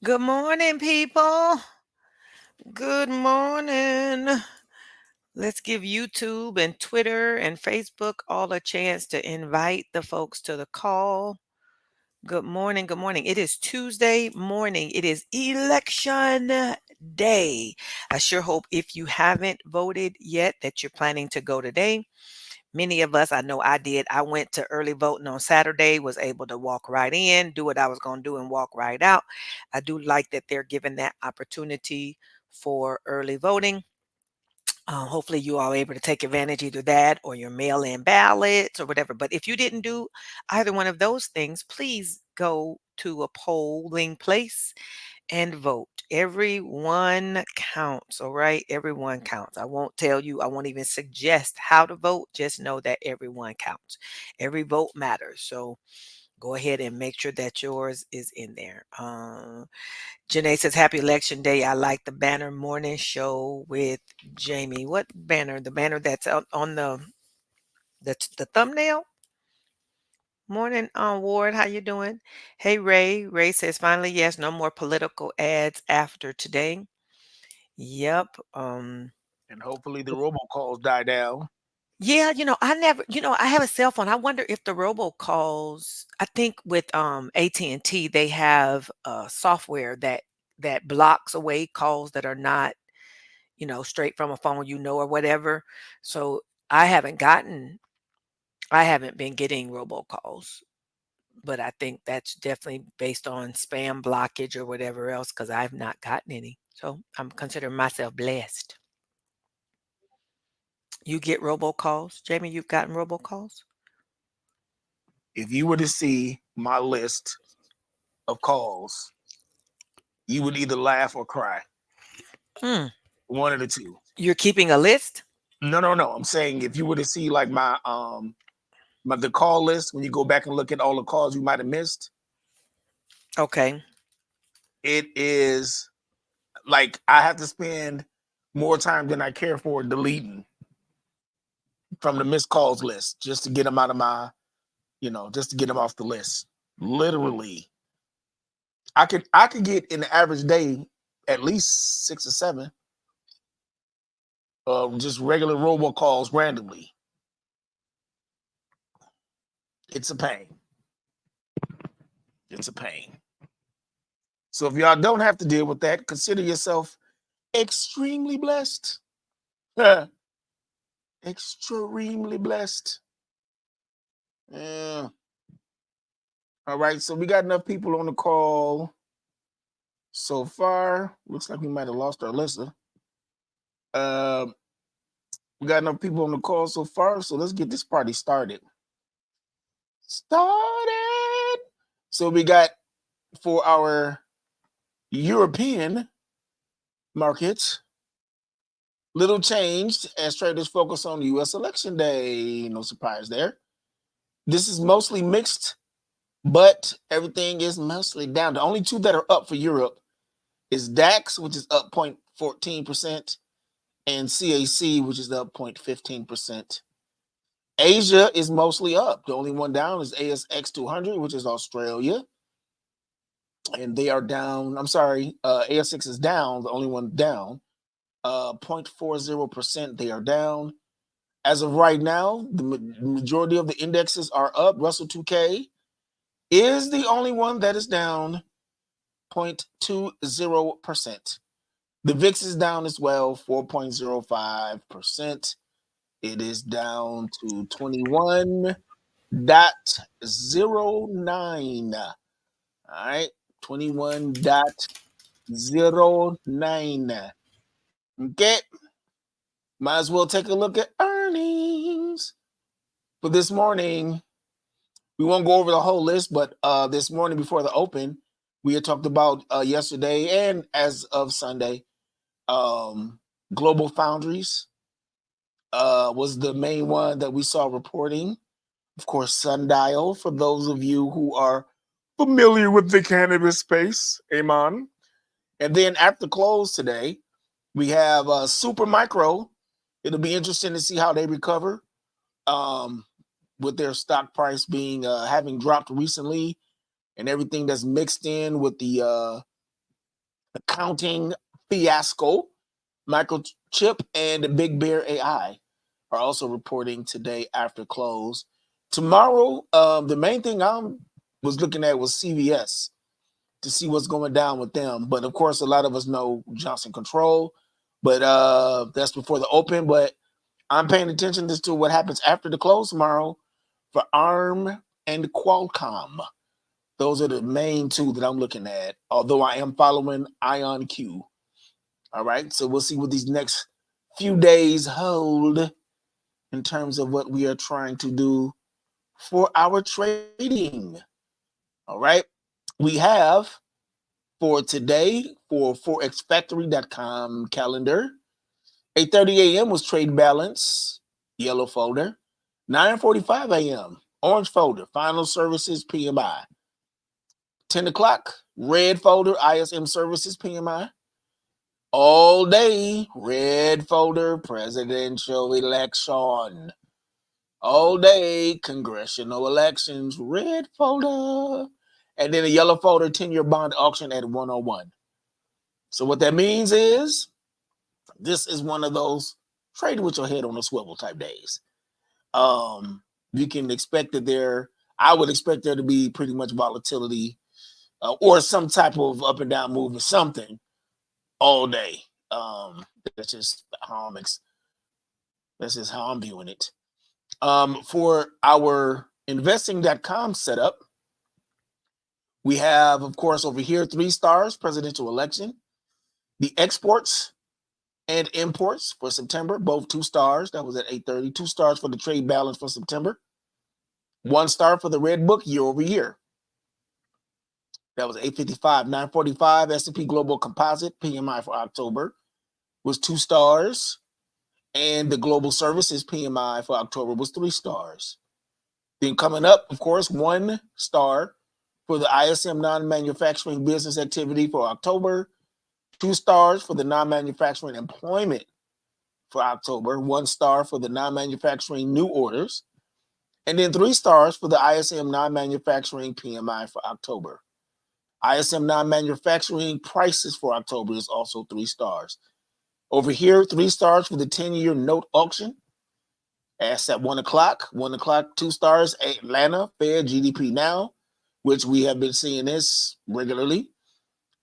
Good morning, people. Good morning. Let's give YouTube and Twitter and Facebook all a chance to invite the folks to the call. Good morning. Good morning. It is Tuesday morning. It is election day. I sure hope if you haven't voted yet that you're planning to go today. Many of us, I know I did. I went to early voting on Saturday, was able to walk right in, do what I was going to do, and walk right out. I do like that they're given that opportunity for early voting. Hopefully, you are able to take advantage either that or your mail in ballots or whatever. But if you didn't do either one of those things, please go to a polling place and vote. Everyone counts, all right? Everyone counts. I won't tell you, I won't even suggest how to vote. Just know that everyone counts. Every vote matters. So go ahead and make sure that yours is in there. Janae says, Happy Election Day. I like the banner morning show with Jamie. What banner? The banner that's on the thumbnail? Morning, Ward. How you doing? Hey, Ray. Ray says, finally, yes, no more political ads after today. Yep. And hopefully the robocalls die down. Yeah, I never, I have a cell phone. I wonder if the robocalls, I think with AT&T, they have software that blocks away calls that are not, straight from a phone, or whatever. So I haven't been getting robocalls, but I think that's definitely based on spam blockage or whatever else because I've not gotten any. So I'm considering myself blessed. You get robocalls, Jamie? You've gotten robocalls? If you were to see my list of calls, you would either laugh or cry. Hmm. One of the two. You're keeping a list? No, no, no. I'm saying if you were to see like my the call list when you go back and look at all the calls you might have missed, Okay. it is like I have to spend more time than I care for deleting from the missed calls list just to get them out of my, just to get them off the list. Literally, I could get in the average day at least 6 or 7 just regular robocalls randomly. It's a pain. It's a pain. So if y'all don't have to deal with that, consider yourself extremely blessed. Extremely blessed. Yeah. All right. So we got enough people on the call so far. Looks like we might have lost our listener. Um, we got enough people on the call so far. So let's get this party started. Started. So we got for our European markets, little changed as traders focus on U.S. election day. No surprise there. This is mostly mixed, but everything is mostly down. The only two that are up for Europe is DAX, which is up 0.14%, and CAC, which is up 0.15%. Asia is mostly up. The only one down is ASX 200, which is Australia. And they are down. I'm sorry, ASX is down, the only one down. 0.40%. They are down. As of right now, the majority of the indexes are up. Russell 2K is the only one that is down 0.20%. The VIX is down as well, 4.05%. It is down to 21.09. All right, 21.09. Okay, might as well take a look at earnings for this morning. We won't go over the whole list, but this morning before the open, we had talked about yesterday and as of Sunday, Global Foundries was the main one that we saw reporting. Of course, Sundial, for those of you who are familiar with the cannabis space, Amon. And then at the close today, we have Super Micro. It'll be interesting to see how they recover um, with their stock price being having dropped recently and everything that's mixed in with the accounting fiasco, Microchip and Big Bear AI are also reporting today after close. Tomorrow, the main thing I was looking at was CVS to see what's going down with them. But of course, a lot of us know Johnson Control, but that's before the open. But I'm paying attention to what happens after the close tomorrow for ARM and Qualcomm. Those are the main two that I'm looking at, although I am following IonQ. All right, so we'll see what these next few days hold in terms of what we are trying to do for our trading. All right, we have for today for forexfactory.com calendar. 8:30 a.m. was trade balance, yellow folder. 9:45 a.m. orange folder, final services PMI. 10 o'clock, red folder, ISM services PMI. All day, red folder, presidential election. All day, congressional elections, red folder. And then a yellow folder, 10-year bond auction at 101. So what that means is this is one of those trade with your head on a swivel type days. You can expect that I would expect there to be pretty much volatility or some type of up and down movement, something all day. That's just how I'm viewing it. For our investing.com setup, we have, of course, over here 3 stars, presidential election, the exports and imports for September, both 2 stars. That was at 8:30. 2 stars for the trade balance for September. 1 star for the red book year over year. That was 8:55. 9:45 S&P Global Composite PMI for October was 2 stars. And the Global Services PMI for October was 3 stars. Then coming up, of course, 1 star for the ISM non-manufacturing business activity for October, 2 stars for the non-manufacturing employment for October, 1 star for the non-manufacturing new orders, and then 3 stars for the ISM non-manufacturing PMI for October. ISM non-manufacturing prices for October is also 3 stars. Over here, 3 stars for the 10-year note auction. That's at 1 o'clock. 1 o'clock, 2 stars, Atlanta Fed GDP Now, which we have been seeing this regularly.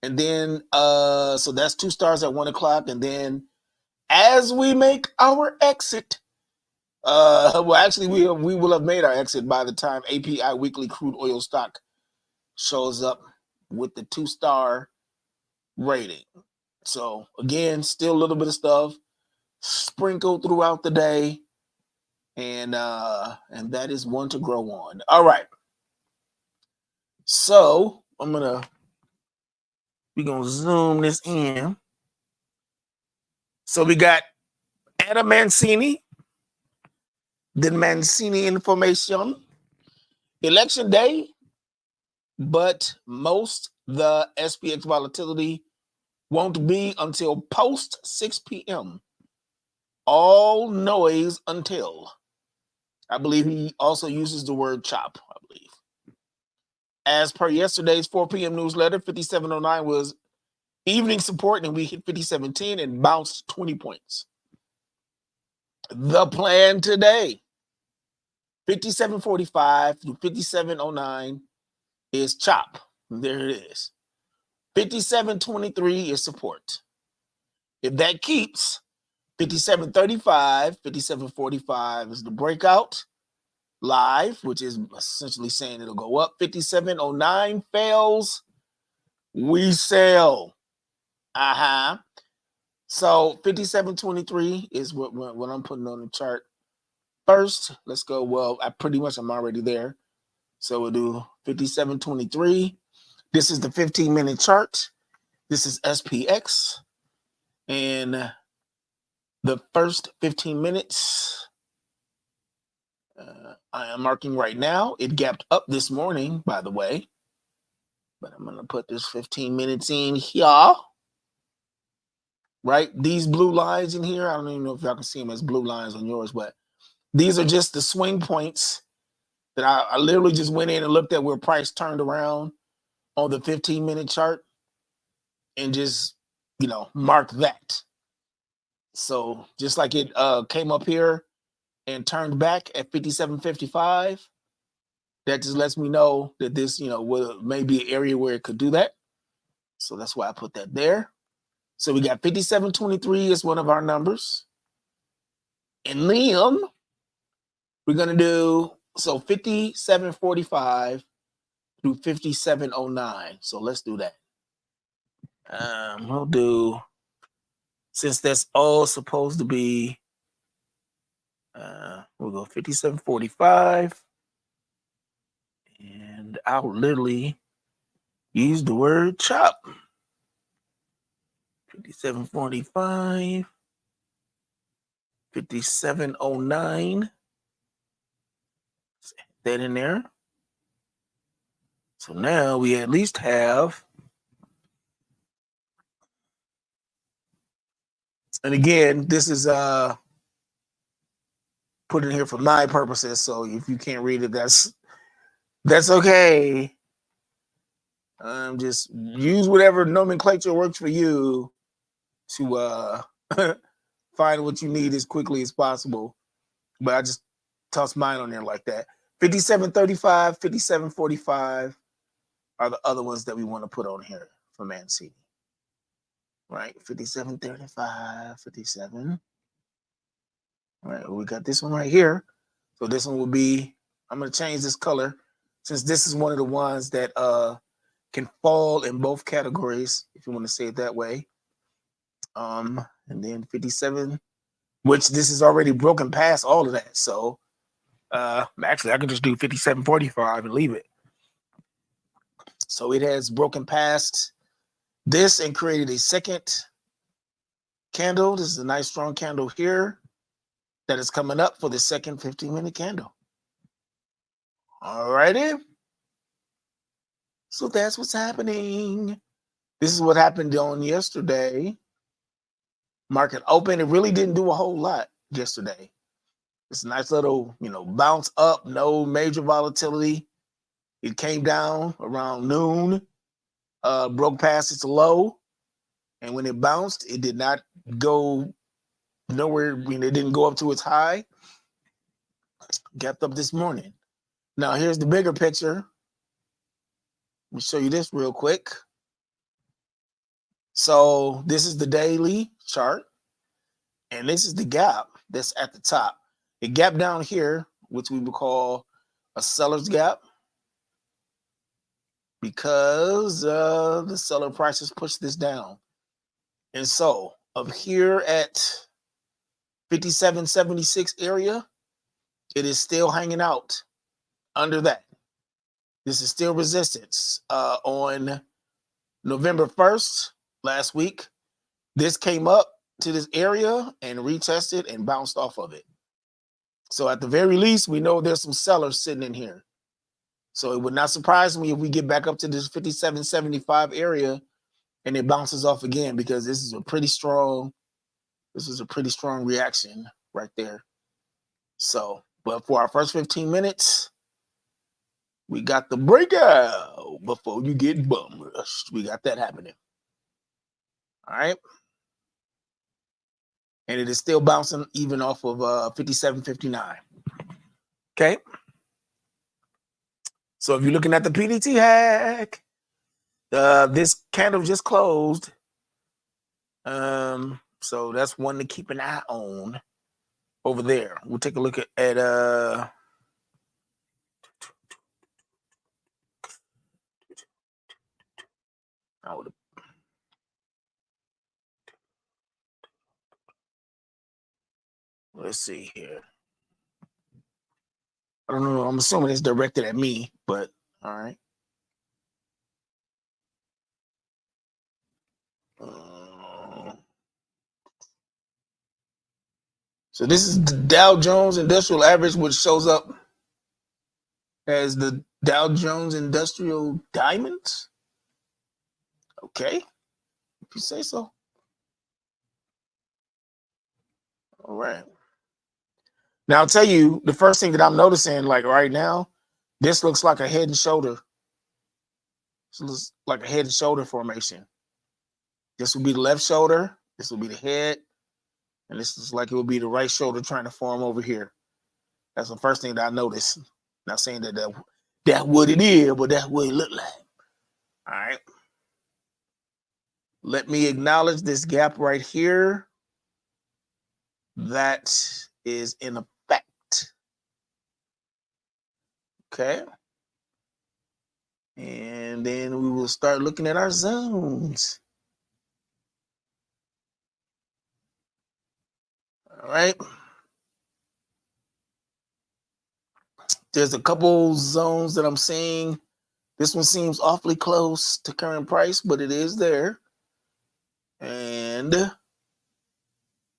And then, so that's 2 stars at 1 o'clock. And then as we make our exit, well, actually, we will have made our exit by the time API weekly crude oil stock shows up with the 2-star rating. So again, still a little bit of stuff sprinkled throughout the day, and that is one to grow on. All right. So we're gonna zoom this in. So we got Adam Mancini, the Mancini information, election day, but most the SPX volatility won't be until post 6 p.m. All noise until. I believe he also uses the word chop, I believe. As per yesterday's 4 p.m. newsletter, 5709 was evening support, and we hit 5710 and bounced 20 points. The plan today, 5745 through 5709 is chop. There it is. 5723 is support. If that keeps, 5735, 5745 is the breakout live, which is essentially saying it'll go up. 5709 fails, we sell. So 5723 is what I'm putting on the chart. First, let's go. Well, I'm already there. So we'll do 5723. This is the 15-minute chart. This is SPX. And the first 15 minutes, I am marking right now. It gapped up this morning, by the way. But I'm going to put this 15 minutes in here. Right? These blue lines in here, I don't even know if y'all can see them as blue lines on yours, but these are just the swing points that I literally just went in and looked at where price turned around on the 15-minute chart. and just, mark that. So just like it came up here and turned back at 57.55, that just lets me know that this, may be an area where it could do that. So that's why I put that there. So we got 57.23 is one of our numbers. And then we're going to do, 57.45 through 57.09. So let's do that. We'll do, since that's all supposed to be, we'll go 57.45. And I'll literally use the word chop. 57.45, 57.09. That in there. So now we at least have, and again, this is put in here for my purposes. So if you can't read it, that's okay. Just use whatever nomenclature works for you to find what you need as quickly as possible. But I just toss mine on there like that. 57.35, 57.45 are the other ones that we want to put on here for Mancini. Right, 57.35, 57. All right, we got this one right here. So this one will be, I'm going to change this color since this is one of the ones that can fall in both categories, if you want to say it that way. And then 57, which this is already broken past all of that. So actually, I could just do 57.45 and leave it. So it has broken past this and created a second candle. This is a nice strong candle here that is coming up for the second 15-minute candle. All righty. So that's what's happening. This is what happened on yesterday. Market open. It really didn't do a whole lot yesterday. It's a nice little, bounce up, no major volatility. It came down around noon, broke past its low. And when it bounced, it did not go nowhere. It didn't go up to its high. Gapped up this morning. Now, here's the bigger picture. Let me show you this real quick. So this is the daily chart. And this is the gap that's at the top. It gapped down here, which we would call a seller's gap, because the seller prices pushed this down. And so up here at 57.76 area, it is still hanging out under that. This is still resistance. On November 1st, last week, this came up to this area and retested and bounced off of it. So at the very least, we know there's some sellers sitting in here. So it would not surprise me if we get back up to this 57.75 area and it bounces off again, because this is a pretty strong reaction right there. So, but for our first 15 minutes, we got the breakout before you get bum rushed. We got that happening. All right. And it is still bouncing even off of 57.59. Okay. So if you're looking at the PDT hack, this candle just closed. So that's one to keep an eye on over there. We'll take a look at let's see here. I don't know. I'm assuming it's directed at me, but all right. So this is the Dow Jones Industrial Average, which shows up as the Dow Jones Industrial Diamonds. Okay, if you say so. All right. Now I'll tell you the first thing that I'm noticing, like right now, this looks like a head and shoulder. This looks like a head and shoulder formation. This will be the left shoulder. This will be the head. And this is like it would be the right shoulder trying to form over here. That's the first thing that I noticed. Not saying that's what it is, but that's what it looked like. All right. Let me acknowledge this gap right here. That is in effect. Okay. And then we will start looking at our zones. All right. There's a couple zones that I'm seeing. This one seems awfully close to current price, but it is there. And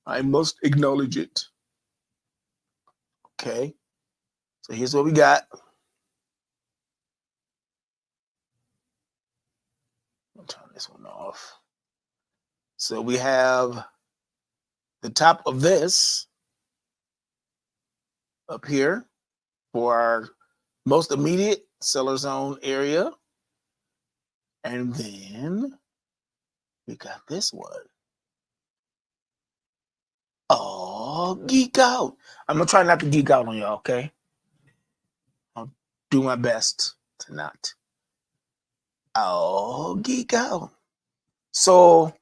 I must acknowledge it. Okay. So here's what we got. I'll turn this one off. So we have the top of this up here for our most immediate seller zone area. And then we got this one. Oh, geek out. I'm going to try not to geek out on y'all, okay? I'll do my best to not. Oh, geek out. So,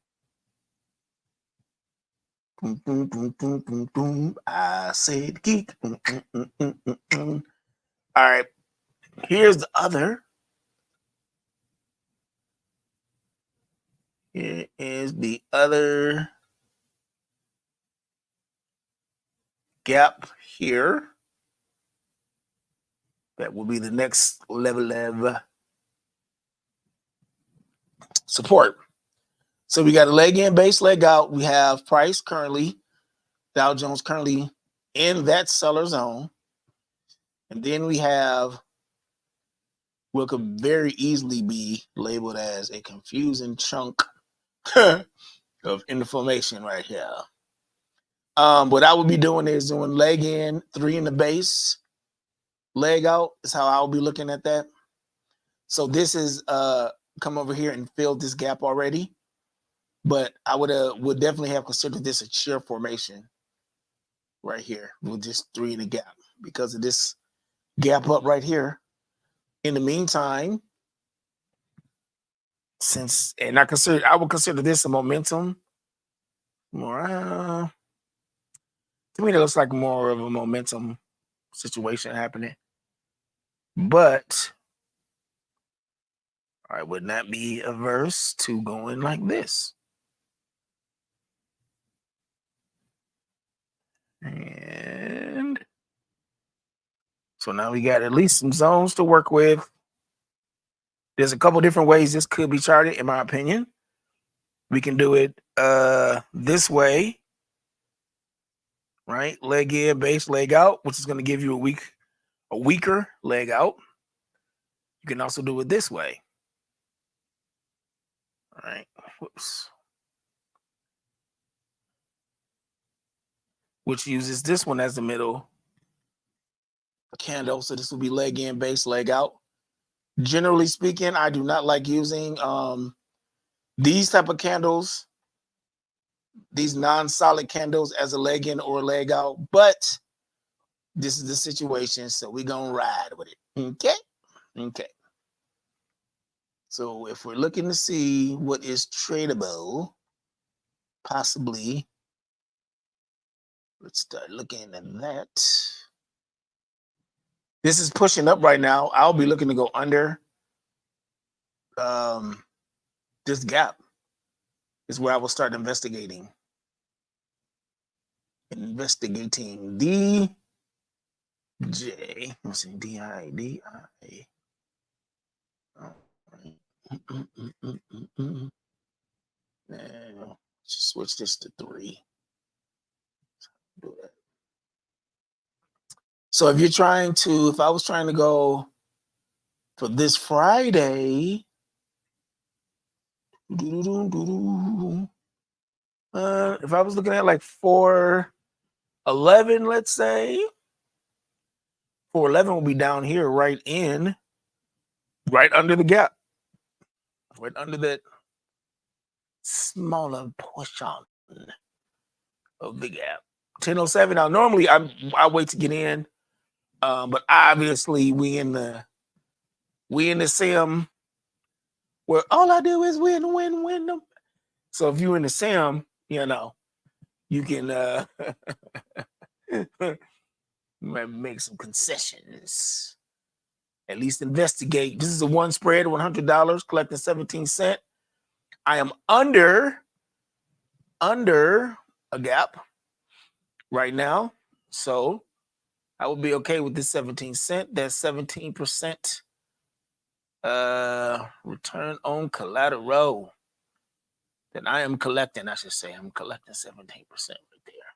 boom, boom, boom, boom, boom, boom. I said geek. All right. Here's the other. Here is the other gap here. That will be the next level of support. So we got a leg in, base, leg out. We have price currently, Dow Jones currently in that seller zone. And then we have what could very easily be labeled as a confusing chunk of information right here. What I would be doing is doing leg in, 3 in the base, leg out is how I'll be looking at that. So this is come over here and fill this gap already. But I would definitely have considered this a shear formation right here with just 3 in the gap because of this gap up right here. In the meantime, I would consider this a momentum. More to me, that looks like more of a momentum situation happening. But I would not be averse to going like this. And so now we got at least some zones to work with. There's a couple different ways this could be charted, in my opinion. We can do it this way, right? Leg in, base, leg out, which is going to give you a weaker leg out. You can also do it this way. All right. Whoops. Which uses this one as the middle candle. So this will be leg in, base, leg out. Generally speaking, I do not like using these type of candles, these non-solid candles as a leg in or a leg out, but this is the situation, so we're gonna ride with it. Okay. So if we're looking to see what is tradable, possibly, let's start looking at that. This is pushing up right now. I'll be looking to go under this gap is where I will start investigating. DJ. Let's see, DIDI. Now, switch this to 3. Do that. So if I was trying to go for this Friday, if I was looking at like 411, let's say, 411 will be down here right under the gap, right under that smaller portion of the gap. 10:07. Now, normally I wait to get in, but obviously we in the sim where all I do is win them. So if you're in the sim, you can make some concessions. At least investigate. This is a one spread, $100, collecting 17 cents. I am under a gap right now. So I will be okay with this 17 cents. That's 17% return on collateral that I am collecting. I should say I'm collecting 17% right there.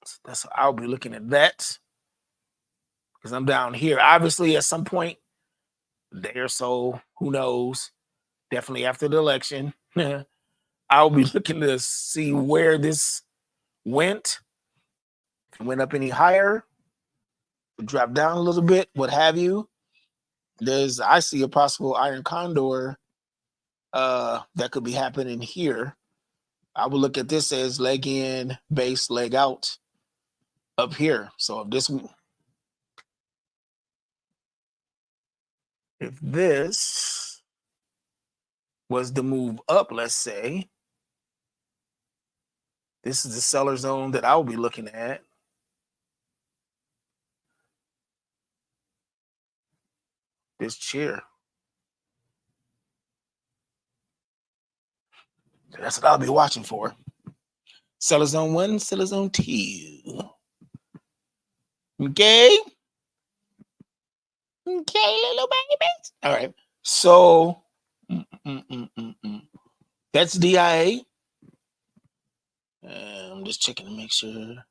So that's I'll be looking at that because I'm down here. Obviously, at some point, a day or so, who knows? Definitely after the election, I'll be looking to see where this went. If it went up any higher, drop down a little bit, what have you. I see a possible iron condor that could be happening here. I would look at this as leg in, base, leg out up here. So if this was the move up, let's say, this is the seller zone that I'll be looking at. This chair. That's what I'll be watching for. Seller zone 1, seller zone 2. Okay. Okay, little babies. All right. So that's DIA. I'm just checking to make sure.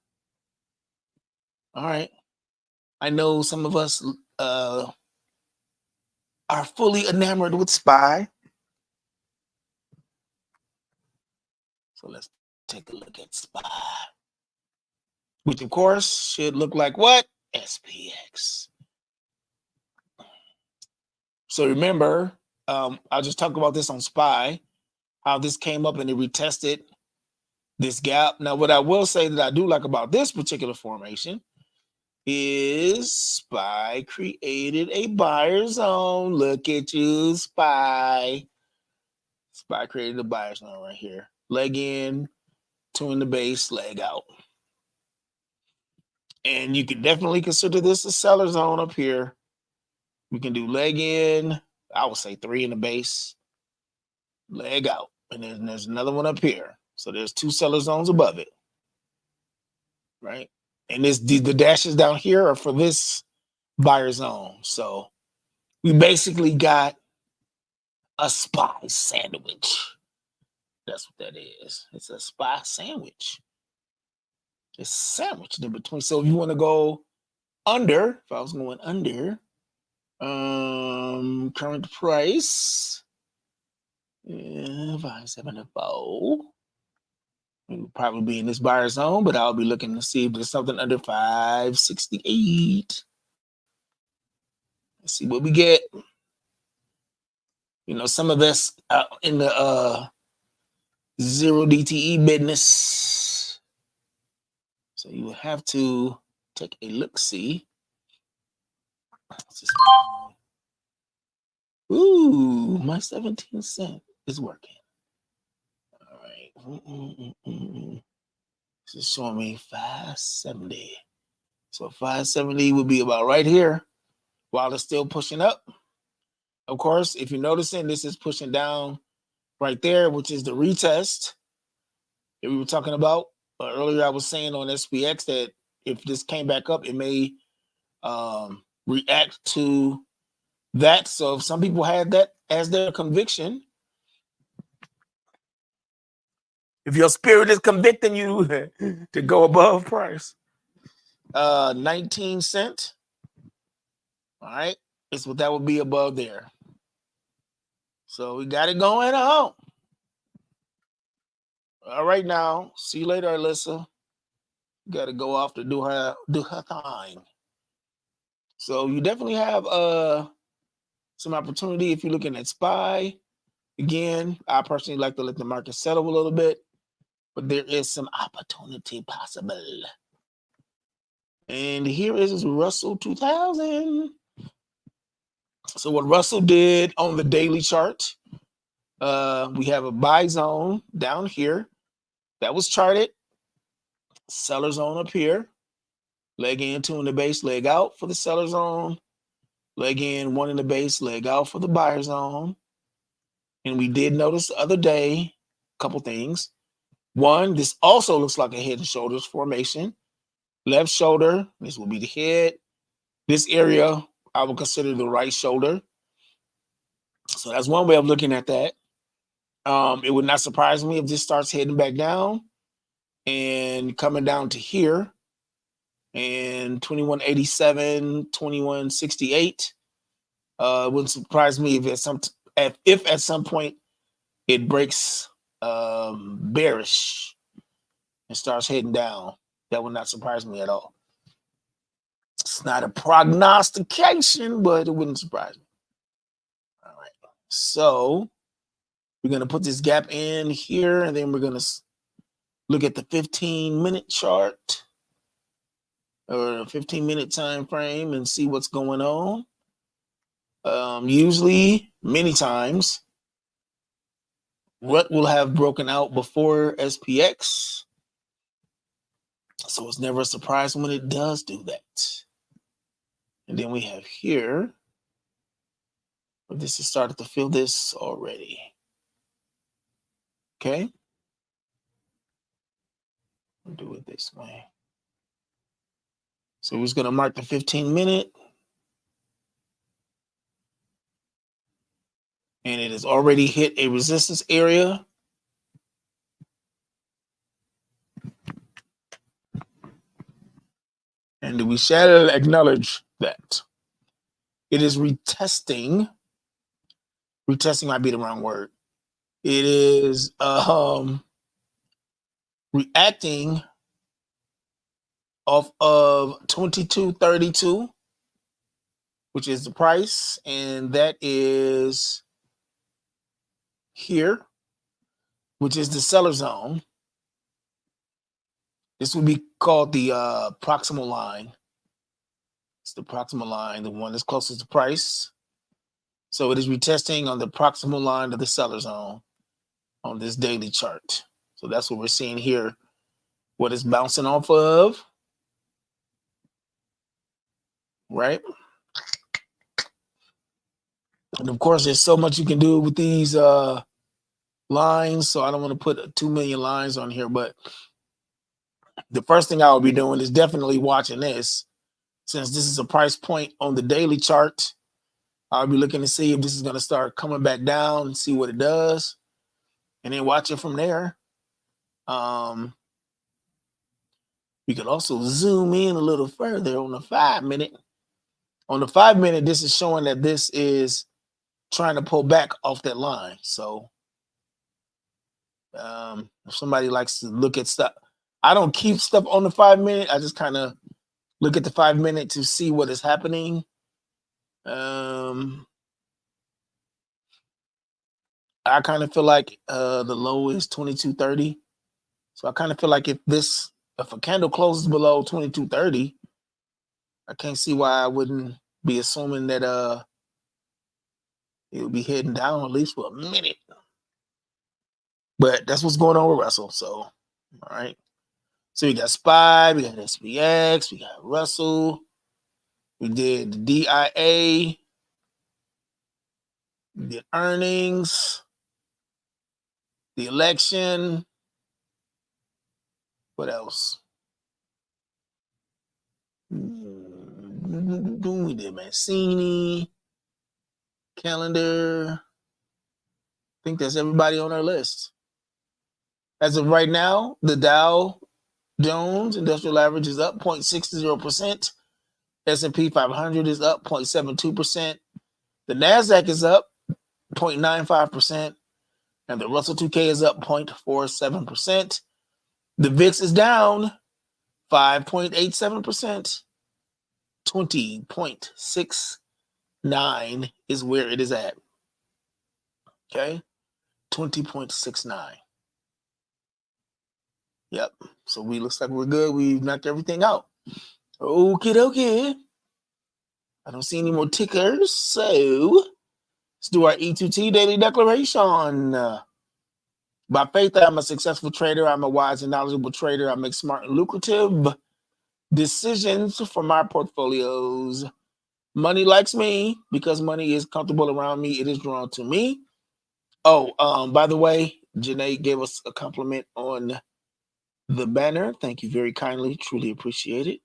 All right. I know some of us are fully enamored with SPY. So let's take a look at SPY. Which, of course, should look like what? SPX. So remember, I'll just talk about this on SPY, how this came up and it retested this gap. Now, what I will say that I do like about this particular formation is SPY created a buyer zone. Look at you, SPY. SPY created a buyer zone right here. Leg in, two in the base, leg out. And you can definitely consider this a seller zone up here. We can do leg in, I would say 3 in the base, leg out. And then there's another one up here. So there's 2 seller zones above it. Right? And the dashes down here are for this buyer zone. So we basically got a SPY sandwich. That's what that is. It's a SPY sandwich. It's sandwiched in between. So if you want to go under, if I was going under, current price, 574. It would probably be in this buyer zone, but I'll be looking to see if there's something under 568. Let's see what we get. Some of us in the zero DTE business. So you will have to take a look-see. Ooh, my 17 cent is working. All right. This is showing me 570. So 570 would be about right here while it's still pushing up. Of course, if you're noticing, this is pushing down right there, which is the retest that we were talking about. Earlier, I was saying on SPX that if this came back up, it may react to that. So if some people had that as their conviction, if your spirit is convicting you to go above price, 19 cent, all right, is what that would be above there. So we got it going on. All right, now, see you later, Alyssa. Got to go off to do her thing. So you definitely have some opportunity if you're looking at SPY. Again, I personally like to let the market settle a little bit, but there is some opportunity possible. And here is Russell 2000. So what Russell did on the daily chart, we have a buy zone down here that was charted, seller zone up here, leg in, two in the base, leg out for the seller zone, leg in, one in the base, leg out for the buyer zone. And we did notice the other day a couple things. One, this also looks like a head and shoulders formation. Left shoulder, this will be the head. This area, I would consider the right shoulder. So that's one way of looking at that. It would not surprise me if this starts heading back down and coming down to here and 2187, 2168. It wouldn't surprise me if at some point it breaks bearish and starts heading down. That would not surprise me at all. It's not a prognostication, but it wouldn't surprise me. All right. So we're going to put this gap in here, and then we're going to look at the 15-minute chart or a 15-minute time frame and see what's going on. Usually, many times, what will have broken out before SPX. So it's never a surprise when it does do that. And then we have here, this has started to feel this already. Okay. We'll do it this way. So we're just going to mark the 15-minute. And it has already hit a resistance area. And we shall acknowledge that it is retesting. Retesting might be the wrong word. It is reacting off of 2232, which is the price, and that is here, which is the seller zone. This would be called the proximal line. It's the proximal line, the one that's closest to price. So it is retesting on the proximal line of the seller zone on this daily chart. So that's what we're seeing here. What it's bouncing off of, right? And of course, there's so much you can do with these lines. So I don't want to put 2 million lines on here, but the first thing I will be doing is definitely watching this. Since this is a price point on the daily chart, I'll be looking to see if this is going to start coming back down and see what it does, and then watch it from there. We could also zoom in a little further on the 5-minute. On the 5-minute, this is showing that this is trying to pull back off that line. So if somebody likes to look at stuff, I don't keep stuff on the 5-minute. I just kind of look at the 5-minute to see what is happening. I kind of feel like the low is 2230. So I kind of feel like if a candle closes below 2230, I can't see why I wouldn't be assuming that it would be heading down at least for a minute. But that's what's going on with Russell. So, all right. So we got SPY, we got SPX, we got Russell, we did the DIA, we did earnings, the election. What else? We did Mancini, calendar. I think that's everybody on our list. As of right now, the Dow Jones Industrial Average is up 0.60%. S&P 500 is up 0.72%. The NASDAQ is up 0.95%. And the Russell 2K is up 0.47%. The VIX is down 5.87%. 20.69 is where it is at. Okay. 20.69. Yep. So we looks like we're good. We've knocked everything out. Okay. I don't see any more tickers. So let's do our E2T daily declaration. By faith, I am a successful trader. I'm a wise and knowledgeable trader. I make smart and lucrative decisions for my portfolios. Money likes me because money is comfortable around me. It is drawn to me. Oh, by the way, Janae gave us a compliment on the banner. Thank you very kindly. Truly appreciate it.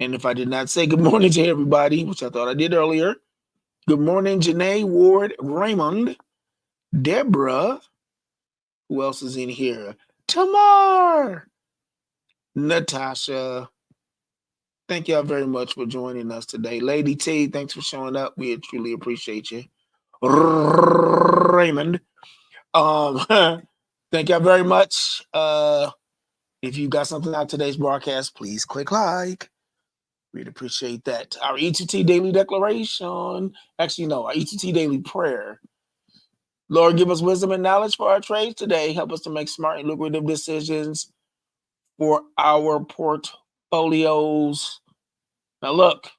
And if I did not say good morning to everybody, which I thought I did earlier, good morning, Janae, Ward, Raymond, Deborah. Who else is in here? Tamar, Natasha. Thank y'all very much for joining us today. Lady T, thanks for showing up. We truly appreciate you. Raymond. Thank y'all very much. If you got something out of today's broadcast, please click like. We'd appreciate that. Our E2T daily declaration. Actually, no, our E2T daily prayer. Lord, give us wisdom and knowledge for our trades today. Help us to make smart and lucrative decisions for our portfolios. Now, look,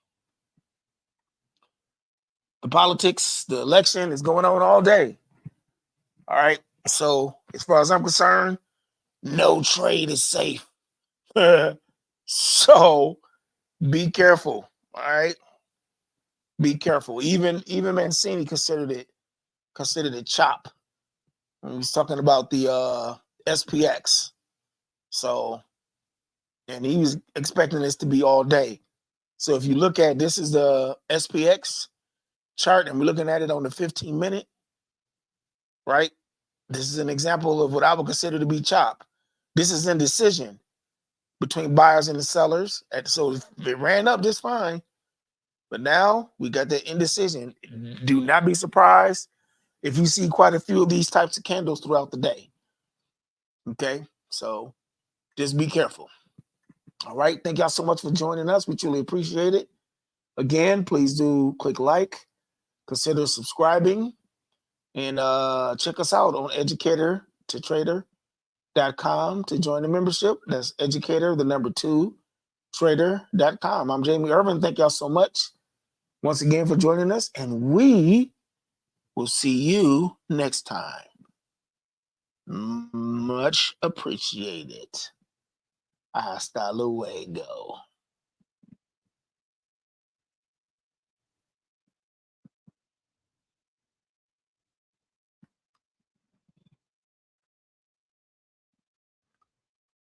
the politics, the election is going on all day. All right. So, as far as I'm concerned, no trade is safe. So, be careful. All right. Be careful. Even Mancini considered it chop when he was talking about the SPX. So, and he was expecting this to be all day. So if you look at this is the SPX chart, and we're looking at it on the 15-minute, right? This is an example of what I would consider to be chop. This is indecision between buyers and the sellers. So it ran up just fine. But now we got that indecision. Do not be surprised if you see quite a few of these types of candles throughout the day. Okay, so just be careful. All right, thank y'all so much for joining us. We truly appreciate it. Again, please do click like, consider subscribing, and check us out on educator2trader.com to join the membership. That's educator2trader.com. I'm Jamie Irvin. Thank y'all so much once again for joining us, and we will see you next time. Much appreciated. Hasta luego.